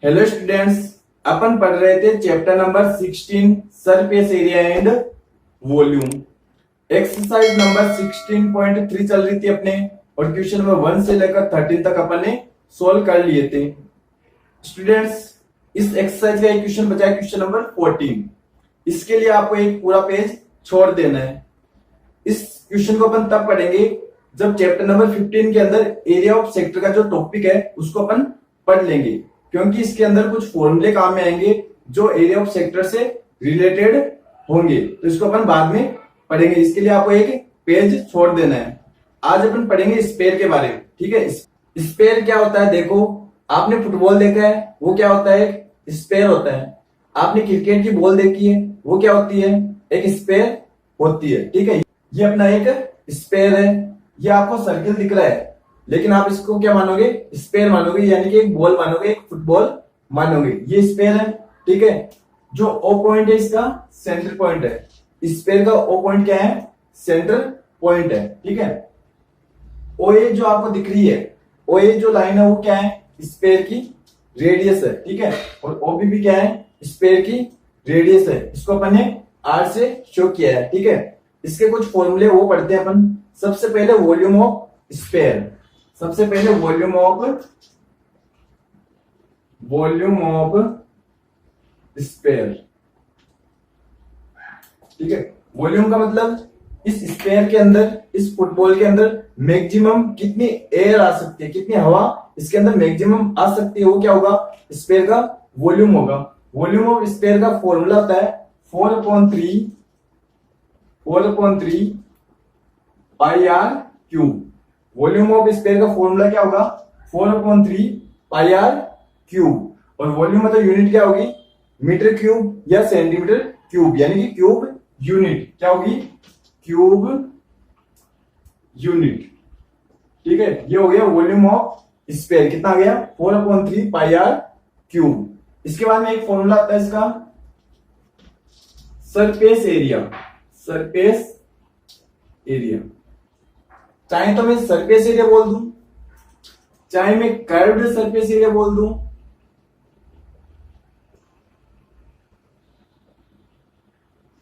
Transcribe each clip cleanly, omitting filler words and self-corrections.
Hello students, अपन पढ़ रहे थे chapter number 16 surface area and volume. Exercise number 16.3 चल रही थी अपने, और क्वेश्चन नंबर 1 से लेकर 13 तक अपन ने सोल्व कर लिए थे। स्टूडेंट्स, इस एक्सरसाइज का एक क्वेश्चन बचा है, क्वेश्चन नंबर 14। इसके लिए आपको एक पूरा पेज छोड़ देना है। इस क्वेश्चन को अपन तब पढ़ेंगे जब चैप्टर नंबर 15 के अंदर एरिया ऑफ सेक्टर का जो टॉपिक है उसको अपन पढ़ लेंगे, क्योंकि इसके अंदर कुछ फॉर्मूले काम में आएंगे जो एरिया ऑफ सेक्टर से रिलेटेड होंगे, तो इसको अपन बाद में पढ़ेंगे। इसके लिए आपको एक पेज छोड़ देना है। आज अपन पढ़ेंगे स्पेयर के बारे में, ठीक है। स्पेयर क्या होता है? देखो, आपने फुटबॉल देखा है, वो क्या होता है? एक स्पेयर होता है। आपने क्रिकेट की बॉल देखी है, वो क्या होती है? एक स्पेयर होती है, ठीक है। ये अपना एक स्पेयर है। ये आपको सर्किल दिख रहा है, लेकिन आप इसको क्या मानोगे? स्पेयर मानोगे, यानी कि एक बॉल मानोगे, एक फुटबॉल मानोगे। ये स्पेयर है, ठीक है। जो ओ पॉइंट है इसका सेंटर पॉइंट है। स्पेयर का ओ पॉइंट क्या है? सेंटर पॉइंट है, ठीक है। ओ ए जो आपको दिख रही है, ओ ए जो लाइन है वो क्या है? स्पेयर की रेडियस है, ठीक है। और ओबी भी क्या है? स्पेयर की रेडियस है। इसको अपन ने आर से शो किया है, ठीक है। इसके कुछ फॉर्मूले वो पढ़ते हैं अपन। सबसे पहले वॉल्यूम ऑफ स्पेयर, सबसे पहले वॉल्यूम ऑफ स्पेयर, ठीक है। वॉल्यूम का मतलब इस स्पेयर के अंदर, इस फुटबॉल के अंदर मैक्सिमम कितनी एयर आ सकती है, कितनी हवा इसके अंदर मैक्सिमम आ सकती है, वो क्या होगा? स्पेयर का वॉल्यूम होगा। वॉल्यूम ऑफ स्पेयर का फॉर्मूला होता है 4/3 pi r cube. Volume of sphere का फॉर्मूला क्या होगा? 4/3 पाई आर क्यूब। और वॉल्यूम मतलब यूनिट क्या होगी? मीटर क्यूब या सेंटीमीटर क्यूब, यानी कि क्यूब यूनिट क्या होगी? क्यूब यूनिट, ठीक है। ये हो गया वॉल्यूम ऑफ स्पेयर। कितना आ गया? 4/3 पाई आर क्यूब। इसके बाद में एक फॉर्मूला आता है इसका सरफेस एरिया। सरफेस एरिया, चाहे तो मैं सरफेस एरिया बोल दूं, चाहे मैं कर्व्ड सरफेस एरिया बोल दूं,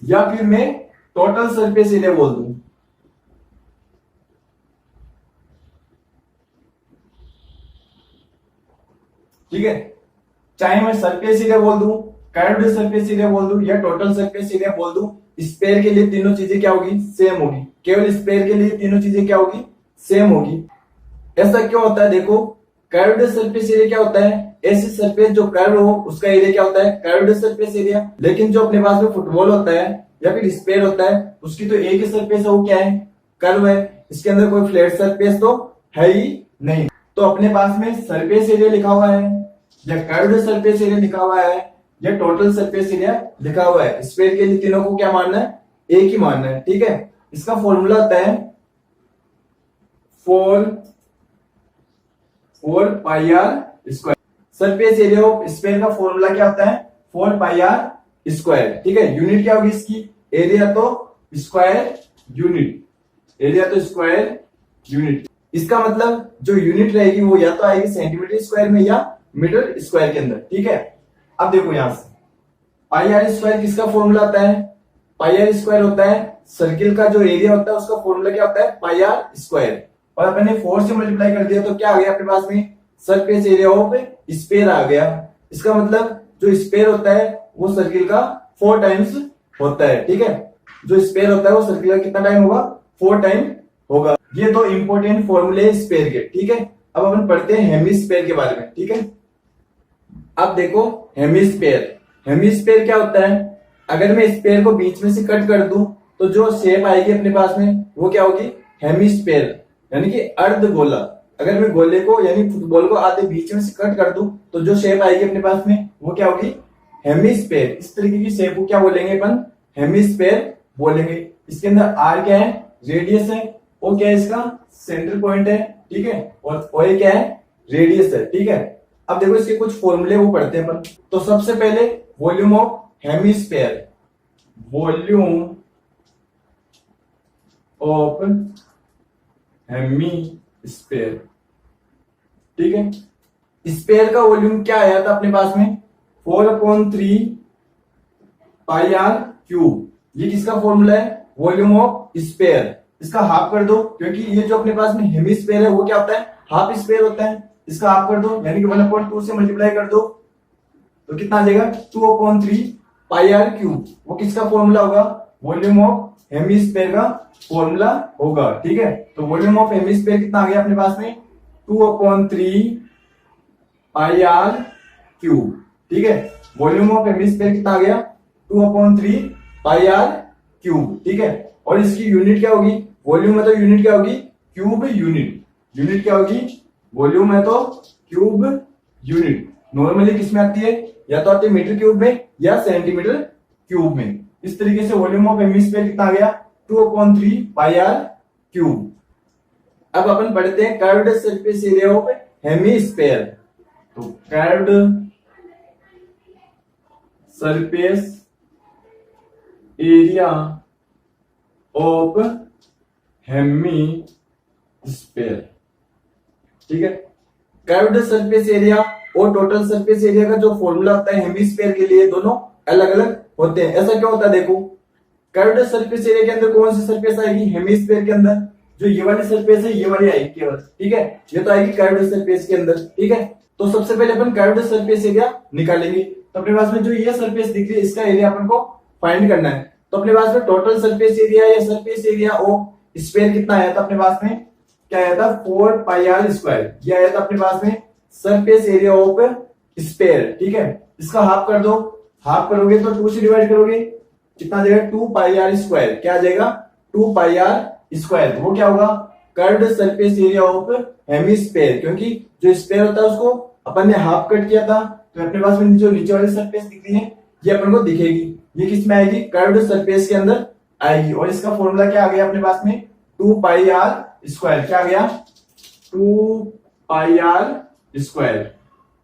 या फिर मैं टोटल सरफेस एरिया बोल दूं। ठीक है, चाहे मैं सरफेस एरिया बोल दूं, कर्व्ड सरफेस एरिया बोल दूं, या टोटल सरफेस एरिया बोल दूं, स्पेयर के लिए तीनों चीजें क्या होगी? सेम होगी। केवल स्पेयर के लिए तीनों चीजें क्या होगी? सेम होगी। ऐसा क्यों होता है? देखो, कर्व्ड सरफेस एरिया क्या होता है? ऐसी सरफेस जो कर्व हो उसका एरिया क्या होता है? Curved surface area. लेकिन जो अपने पास में फुटबॉल होता है या फिर स्पेयर होता है, उसकी तो एक ही सरफेस है, वो क्या है? कर्व है। इसके अंदर कोई फ्लैट सरफेस तो है ही नहीं। तो अपने पास में सरफेस एरिया लिखा हुआ है, या कर्व्ड सरफेस एरिया लिखा हुआ है, या टोटल सरफेस एरिया लिखा हुआ है, स्पेयर के लिए तीनों को क्या मानना है? एक ही मानना है, ठीक है। इसका फॉर्मूला होता है 4 pi r square. Surface area of sphere का फॉर्मूला क्या होता है? 4 पाई आर स्क्वायर, ठीक है। यूनिट क्या होगी इसकी? एरिया तो स्क्वायर यूनिट, एरिया तो स्क्वायर यूनिट। इसका मतलब जो यूनिट रहेगी वो या तो आएगी सेंटीमीटर स्क्वायर में या मीटर स्क्वायर के अंदर, ठीक है। अब देखो यहां से पाई आर स्क्वायर किसका फॉर्मूला आता है? पाई आर स्क्वायर होता है सर्किल का जो एरिया होता है, उसका फॉर्मूला क्या होता है? पाई आर स्क्वायर। और अपन ने 4 से मल्टीप्लाई कर दिया तो क्या आ गया अपने पास में? सरफेस एरिया ऑफ स्पेयर आ गया। इसका मतलब जो स्पेयर होता है वो सर्किल का 4 टाइम्स होता है, ठीक है। जो स्पेयर होता है वो सर्किल का कितना टाइम होगा? 4 टाइम होगा। ये दो इंपॉर्टेंट फॉर्मूले स्पेयर के, ठीक है। अब अपन पढ़ते हैं हेमिस्फीयर के बारे में, ठीक है। अब देखो हेमिस्फीयर, हेमिस्फीयर क्या होता है? अगर मैं स्पेयर को बीच में से कट कर दूं तो जो शेप आएगी अपने पास में वो क्या होगी? हेमिस्फीयर, यानी कि अर्धगोला। अगर मैं गोले को यानी फुटबॉल को आधे बीच में से कट कर दूं तो जो शेप आएगी अपने पास में वो क्या होगी? हेमिस्फीयर। इस तरीके की शेप को क्या बोलेंगे अपन? हेमिस्फीयर बोलेंगे। इसके अंदर आर क्या है? रेडियस है। ओ क्या है? इसका सेंटर पॉइंट है, ठीक है। और ओ क्या है? रेडियस है, ठीक है। अब देखो इसके कुछ फॉर्मूले वो पढ़ते हैं अपन। तो सबसे पहले volume of hemisphere, volume of hemisphere, ठीक है। स्पेयर का वॉल्यूम क्या आया था अपने पास में 4/3 पाई आर क्यूब। ये किसका फॉर्मूला है, वॉल्यूम ऑफ स्पेयर। इसका हाफ कर दो, क्योंकि ये जो अपने पास में हेमिस्फेयर है वो क्या होता है, हाफ स्पेयर होता है। इसका हाफ कर दो, यानी कि 1/2 से मल्टीप्लाई कर दो, तो कितना आ जाएगा 2/3 पाई आर क्यूब। वो किसका फॉर्मूला होगा, वॉल्यूम ऑफ हेमिस्फेयर का फॉर्मूला होगा। ठीक है, तो वॉल्यूम ऑफ हेमिस्फेयर कितना आ गया अपने पास में 2/3 पाई आर क्यूब। ठीक है, वॉल्यूम ऑफ हेमिस्फेयर कितना आ गया 2/3 पाई आर क्यूब। ठीक है, और इसकी यूनिट क्या होगी, वॉल्यूम है तो यूनिट क्या होगी क्यूब यूनिट। यूनिट क्या होगी, वॉल्यूम है तो क्यूब यूनिट। नॉर्मली किसमें आती है, या तो आती है मीटर क्यूब में या सेंटीमीटर क्यूब में। इस तरीके से वॉल्यूम ऑफ हेमिस्फेयर कितना आ गया 2/3 पाई आर क्यूब। अब अपन पढ़ते हैं curved surface area of hemisphere. तो curved surface area of hemisphere. ठीक है, कर्व्ड सरफेस एरिया और टोटल सरफेस एरिया का जो फॉर्मूला होता है हेमिस्फेयर के लिए, दोनों अलग अलग होते हैं। ऐसा क्यों होता है, देखो कर्व्ड सरफेस एरिया के अंदर कौन सी सरफेस आएगी, हेमिस्फेयर के अंदर जो ये वाली सरफेस है ये वाली आएगी केवल। ठीक है, ये तो आएगी कर्व्ड सरफेस के अंदर। ठीक है, तो सबसे पहले अपन कर्व्ड सरफेस एरिया निकालेंगे। तो अपने पास में जो ये सरफेस दिख रही है इसका एरिया अपन को फाइंड करना है। तो अपने पास में टोटल सरफेस एरिया या सरफेस एरिया ऑफ स्फीयर कितना आया था अपने पास में, क्या आया था 4 पाई आर स्क्वायर। ये आया था अपने पास में सरफेस एरिया ऑफ स्फीयर। ठीक है, इसका हाफ कर दो, हाफ करोगे तो 2 से डिवाइड करोगे, कितना आ जाएगा 2 पाई आर स्क्वायर। क्या आ जाएगा 2 पाई आर स्क्वायर। वो क्या होगा, curved surface area of hemisphere. क्योंकि जो स्फीयर होता है उसको अपन ने हाफ कट किया था, तो अपने पास में जो नीचे वाली सरफेस दिख रही है ये अपन को दिखेगी। ये किसमें आएगी, कर्व्ड सरफेस के अंदर आएगी। और इसका फॉर्मूला क्या आ गया अपने पास में 2 पाई आर स्क्वायर। क्या आ गया 2 पाई आर स्क्वायर।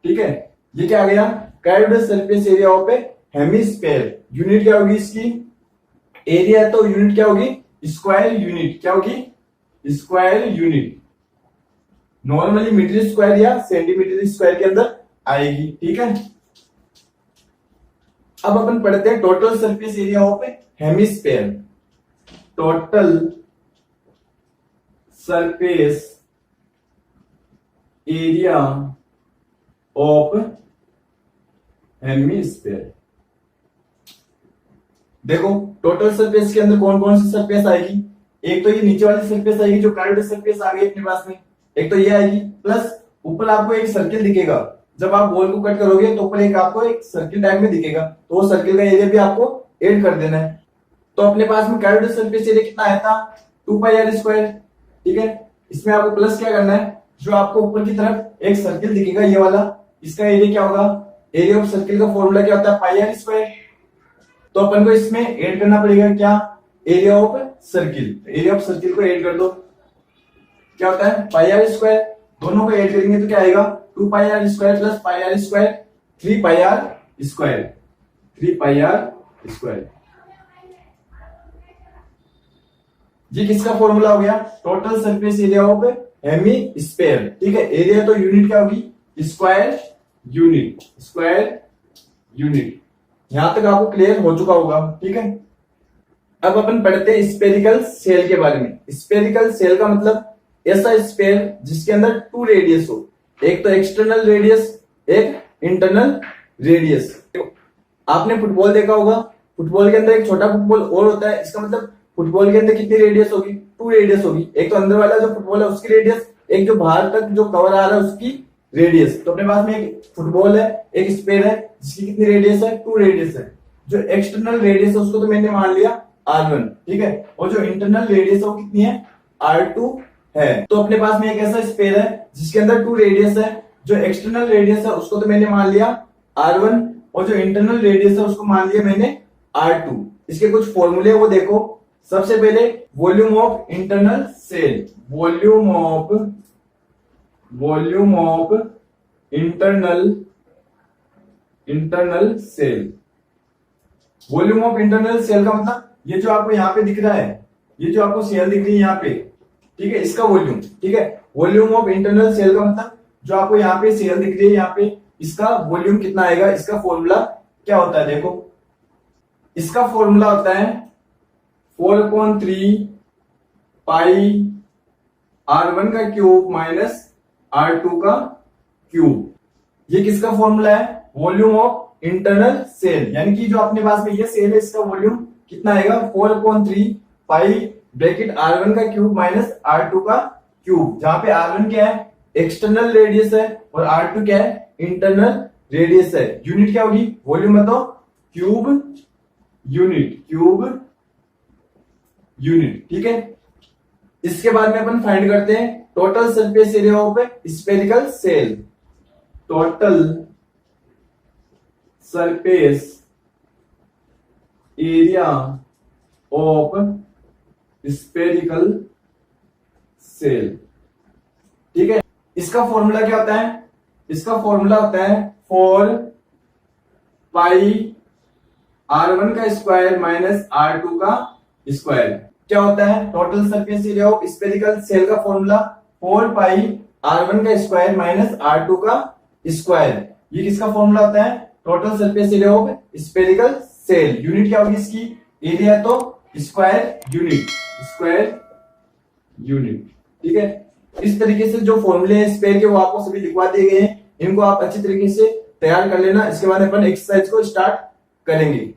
ठीक है, ये क्या आ गया curved surface area of hemisphere. Unit क्या होगी इसकी, एरिया है तो यूनिट क्या होगी स्क्वायर यूनिट। क्या होगी square unit. Normally metre square या सेंटीमीटर स्क्वायर के अंदर आएगी। ठीक है, अब अपन पढ़ते हैं total surface area of hemisphere. Total surface area of hemisphere. देखो टोटल सरफेस के अंदर कौन कौन सी सरफेस आएगी, एक तो ये नीचे वाली सरफेस आएगी जो कर्व्ड सरफेस आ गई अपने पास में, एक तो ये आएगी, प्लस ऊपर आपको एक सर्किल दिखेगा। जब आप बॉल को कट करोगे तो ऊपर एक आपको एक सर्किल टाइप में दिखेगा, तो वो सर्किल का एरिया भी आपको ऐड कर देना है। तो अपने पास में कर्व्ड सरफेस एरिया कितना आया था 2 पाई आर स्क्वायर। ठीक है, इसमें आपको प्लस क्या करना है, जो आपको ऊपर की तरफ एक सर्किल दिखेगा ये वाला, इसका एरिया क्या होगा, एरिया ऑफ सर्किल का फॉर्मूला क्या होता है पाई आर स्क्वायर। तो अपन को इसमें ऐड करना पड़ेगा क्या, area of circle. Area of circle को ऐड कर दो, क्या होता है पाई आर स्क्वायर। दोनों को ऐड करेंगे तो क्या आएगा 2 pi r square plus pi r square 3 pi r square. 3 pi r square. ये किसका फॉर्मूला हो गया, total surface area of hemisphere. ठीक है, एरिया तो यूनिट क्या होगी स्क्वायर यूनिट। Square unit. यहां तक आपको क्लियर हो चुका होगा। ठीक है, अब अपन पढ़ते हैं स्फेरिकल सेल के बारे में। स्फेरिकल सेल का मतलब ऐसा स्फेयर जिसके अंदर 2 रेडियस हो, एक तो एक्सटर्नल रेडियस एक इंटरनल रेडियस। आपने फुटबॉल देखा होगा, फुटबॉल के अंदर एक छोटा फुटबॉल और होता है, इसका मतलब फुटबॉल के अंदर कितनी रेडियस होगी 2 रेडियस होगी। एक तो अंदर वाला जो फुटबॉल है उसकी रेडियस, एक जो बाहर तक जो कवर आ रहा है उसकी रेडियस। तो अपने पास में एक फुटबॉल है, एक स्फेयर है जिसकी कितनी रेडियस है 2 रेडियस है। जो एक्सटर्नल रेडियस है उसको तो मैंने मान लिया R1। ठीक है, और जो इंटरनल रेडियस है वो कितनी है R2 है। तो अपने पास में एक ऐसा स्फेयर है जिसके अंदर 2 रेडियस है, जो एक्सटर्नल रेडियस है उसको तो मैंने मान लिया R1 और जो इंटरनल रेडियस है उसको मान लिया मैंने R2। इसके कुछ फॉर्मूले वो देखो। सबसे पहले volume of internal shell, volume of internal shell. Volume of internal shell का मतलब ये जो आपको यहाँ पे दिख रहा है, ये जो आपको सेल दिख रही है यहाँ पे, ठीक है, इसका वॉल्यूम। ठीक है, वॉल्यूम ऑफ इंटरनल सेल का मतलब जो आपको यहाँ पे सेल दिख रही है, यहाँ पे इसका वॉल्यूम कितना आएगा, इसका फॉर्मूला क्या होता है, देखो इसका फॉर्मूला होता है 4/3 पाई R1 का क्यूब माइनस R2 का क्यूब। ये किसका फॉर्मूला है, वॉल्यूम ऑफ इंटरनल सेल, यानी कि जो अपने पास में ये सेल है इसका वॉल्यूम कितना आएगा 4/3 पाई ब्रैकेट R1 का क्यूब माइनस R2 का क्यूब, जहां पे R1 क्या है एक्सटर्नल रेडियस है और R2 क्या है इंटरनल रेडियस है। यूनिट क्या होगी, वॉल्यूम बताओ, क्यूब यूनिट, ठीक है। इसके बाद में अपन फाइंड करते हैं total surface area of spherical shell. Total surface area of spherical shell, ठीक है। इसका फॉर्मूला क्या होता है, इसका फॉर्मूला होता है 4 पाई R1 का स्क्वायर माइनस R2 का स्क्वायर। क्या होता है total surface area of spherical shell का फॉर्मूला 4 पाई R1 का स्क्वायर माइनस R2 का स्क्वायर। ये किसका फॉर्मूला होता है, total surface area of spherical shell. Unit क्या होगी इसकी, एरिया तो स्क्वायर यूनिट, ठीक है। इस तरीके से जो फॉर्मूले हैं स्पेयर के वो आपको सभी लिखवा दिए गए हैं, इनको आप अच्छी तरीके से तैयार कर लेना। इसके बाद अपन एक्सरसाइज को स्टार्ट करेंगे।